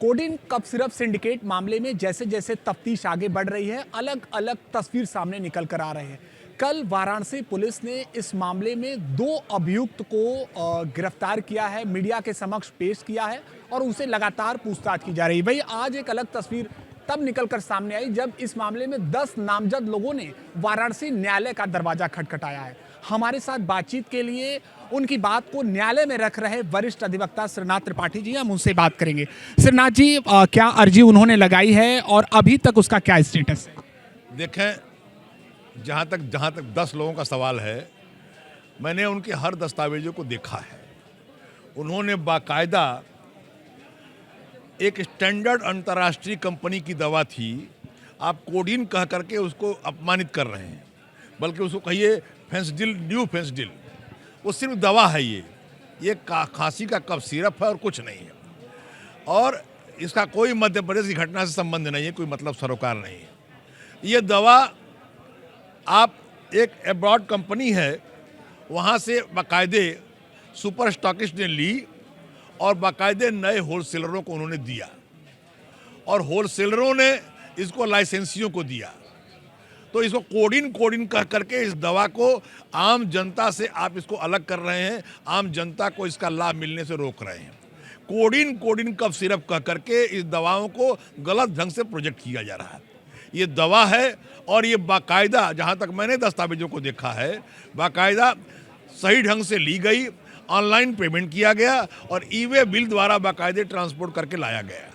Codeine cough syrup syndicate मामले में जैसे जैसे तफ्तीश आगे बढ़ रही है, अलग अलग तस्वीर सामने निकल कर आ रहे हैं। कल वाराणसी पुलिस ने इस मामले में 2 अभियुक्त को गिरफ्तार किया है, मीडिया के समक्ष पेश किया है और उनसे लगातार पूछताछ की जा रही है। वही आज एक अलग तस्वीर तब निकलकर सामने आई जब इस मामले में 10 नामजद लोगों ने वाराणसी न्यायालय का दरवाजा खटखटाया है। हमारे साथ बातचीत के लिए उनकी बात को न्यायालय में रख रहे वरिष्ठ अधिवक्ता श्रीनाथ त्रिपाठी जी, हम उनसे बात करेंगे। श्रीनाथ जी, क्या अर्जी उन्होंने लगाई है और अभी तक उसका क्या स्टेटस है? देखें, जहाँ तक 10 लोगों का सवाल है, मैंने उनके हर दस्तावेजों को देखा है। उन्होंने बाकायदा एक स्टैंडर्ड अंतर्राष्ट्रीय कंपनी की दवा थी, आप कोडीन कह करके उसको अपमानित कर रहे हैं, बल्कि उसको कहिए फेंसडिल, न्यू फेंसडिल। वो सिर्फ दवा है, ये खांसी का कफ सिरप है और कुछ नहीं है। और इसका कोई मध्य प्रदेश की घटना से संबंध नहीं है, कोई मतलब सरोकार नहीं है। ये दवा आप एक एब्रॉड कंपनी है, वहाँ से बाकायदे सुपर स्टॉकिस्ट ने ली और बाकायदे नए होलसेलरों को उन्होंने दिया और होलसेलरों ने इसको लाइसेंसियों को दिया। तो इसको कोडीन कह करके इस दवा को आम जनता से आप इसको अलग कर रहे हैं, आम जनता को इसका लाभ मिलने से रोक रहे हैं। कोडीन कफ सिरप कह करके इस दवाओं को गलत ढंग से प्रोजेक्ट किया जा रहा है। ये दवा है और ये बाकायदा, जहाँ तक मैंने दस्तावेजों को देखा है, बाकायदा सही ढंग से ली गई, ऑनलाइन पेमेंट किया गया और ई-वे बिल द्वारा बाकायदे ट्रांसपोर्ट करके लाया गया।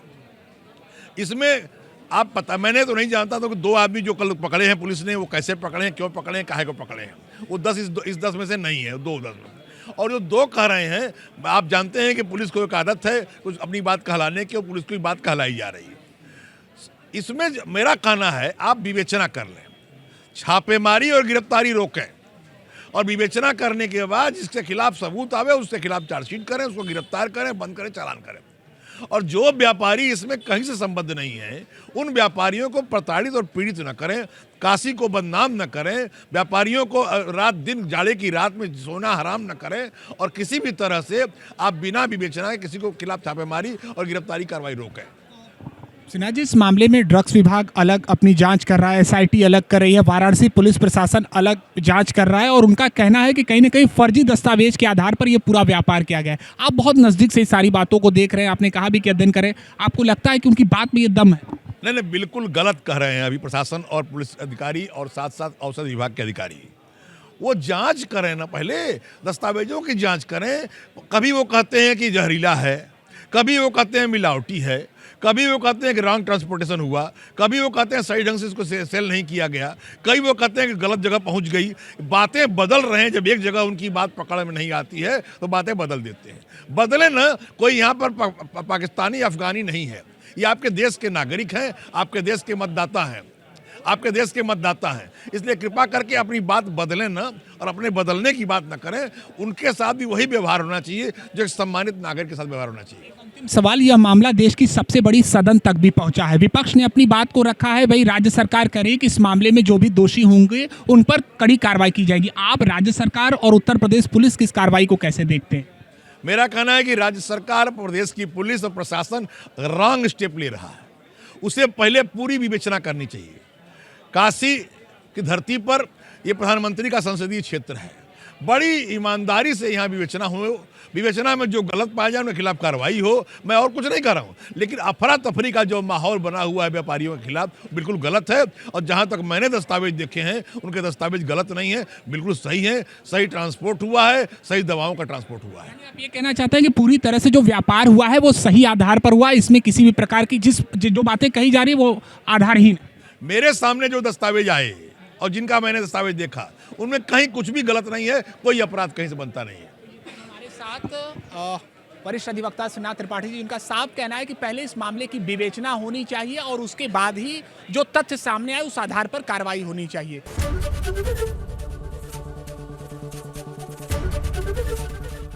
इसमें आप पता, मैंने तो नहीं जानता था कि 2 आदमी जो कल पकड़े हैं पुलिस ने, वो कैसे पकड़े हैं, क्यों पकड़े हैं, काहे को पकड़े हैं। वो 10 इस 10 में से नहीं है, 2 10 में। और जो 2 कह रहे हैं, आप जानते हैं कि पुलिस को एक आदत है कुछ अपनी बात कहलाने की, और पुलिस की बात कहलाई जा रही है। इसमें मेरा कहना है, आप विवेचना कर लें, छापेमारी और गिरफ्तारी रोकें और विवेचना करने के बाद जिसके खिलाफ सबूत आवे उसके खिलाफ चार्जशीट करें, उसको गिरफ्तार करें, बंद करें, चालान करें। और जो व्यापारी इसमें कहीं से संबंध नहीं है, उन व्यापारियों को प्रताड़ित और पीड़ित न करें, काशी को बदनाम न करें, व्यापारियों को रात दिन जाड़े की रात में सोना हराम न करें और किसी भी तरह से आप बिना विवेचना के किसी को खिलाफ छापेमारी और गिरफ्तारी कार्रवाई रोकें। सिन्हा जी, इस मामले में ड्रग्स विभाग अलग अपनी जांच कर रहा है, एसआईटी अलग कर रही है, वाराणसी पुलिस प्रशासन अलग जांच कर रहा है और उनका कहना है कि कहीं ना कहीं फर्जी दस्तावेज के आधार पर यह पूरा व्यापार किया गया है। आप बहुत नजदीक से सारी बातों को देख रहे हैं, आपने कहा भी कि अध्ययन करें, आपको लगता है कि उनकी बात में ये दम है? नहीं, बिल्कुल गलत कह रहे हैं अभी प्रशासन और पुलिस अधिकारी और साथ साथ औषध विभाग के अधिकारी। वो जाँच करें ना, पहले दस्तावेजों की जाँच करें। कभी वो कहते हैं कि जहरीला है, कभी वो कहते हैं मिलावटी है, कभी वो कहते हैं कि रॉन्ग ट्रांसपोर्टेशन हुआ, कभी वो कहते हैं सही ढंग से इसको सेल नहीं किया गया, कई वो कहते हैं कि गलत जगह पहुंच गई। बातें बदल रहे हैं, जब एक जगह उनकी बात पकड़ में नहीं आती है तो बातें बदल देते हैं। बदले ना, कोई यहाँ पर पाकिस्तानी अफगानी नहीं है, ये आपके देश के नागरिक हैं, आपके देश के मतदाता हैं, आपके देश के मतदाता हैं। इसलिए कृपा करके अपनी बात बदलें ना और अपने बदलने की बात ना करें। उनके साथ भी वही व्यवहार होना चाहिए जो एक सम्मानित नागरिक के साथ व्यवहार होना चाहिए। अंतिम सवाल, यह मामला देश की सबसे बड़ी सदन तक भी पहुंचा है, विपक्ष ने अपनी बात को रखा है, भाई राज्य सरकार कह रही है कि इस मामले में जो भी दोषी होंगे उन पर कड़ी कार्रवाई की जाएगी। आप राज्य सरकार और उत्तर प्रदेश पुलिस की इस कार्रवाई को कैसे देखते हैं? मेरा कहना है कि राज्य सरकार, प्रदेश की पुलिस और प्रशासन रॉन्ग स्टेप ले रहा है। उसे पहले पूरी विवेचना करनी चाहिए। काशी की धरती पर ये प्रधानमंत्री का संसदीय क्षेत्र है, बड़ी ईमानदारी से यहाँ विवेचना हो, विवेचना में जो गलत पाया जाए उनके खिलाफ कार्रवाई हो। मैं और कुछ नहीं कर रहा हूँ, लेकिन अफरा तफरी का जो माहौल बना हुआ है व्यापारियों के खिलाफ, बिल्कुल गलत है। और जहाँ तक मैंने दस्तावेज देखे हैं, उनके दस्तावेज गलत नहीं है, बिल्कुल सही है, सही ट्रांसपोर्ट हुआ है, सही दवाओं का ट्रांसपोर्ट हुआ है। आप ये कहना चाहते हैं कि पूरी तरह से जो व्यापार हुआ है वो सही आधार पर हुआ, इसमें किसी भी प्रकार की जो बातें कही जा रही है वो आधारहीन है? मेरे सामने जो दस्तावेज आए और जिनका मैंने दस्तावेज देखा, उनमें कहीं कुछ भी गलत नहीं है, कोई अपराध कहीं से बनता नहीं है। हमारे साथ वरिष्ठ अधिवक्ता श्रीनाथ त्रिपाठी जी, इनका साफ कहना है कि पहले इस मामले की विवेचना होनी चाहिए और उसके बाद ही जो तथ्य सामने आए उस आधार पर कार्रवाई होनी चाहिए।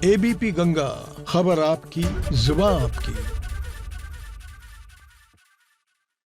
एबीपी गंगा, खबर आपकी, जुबान आपकी।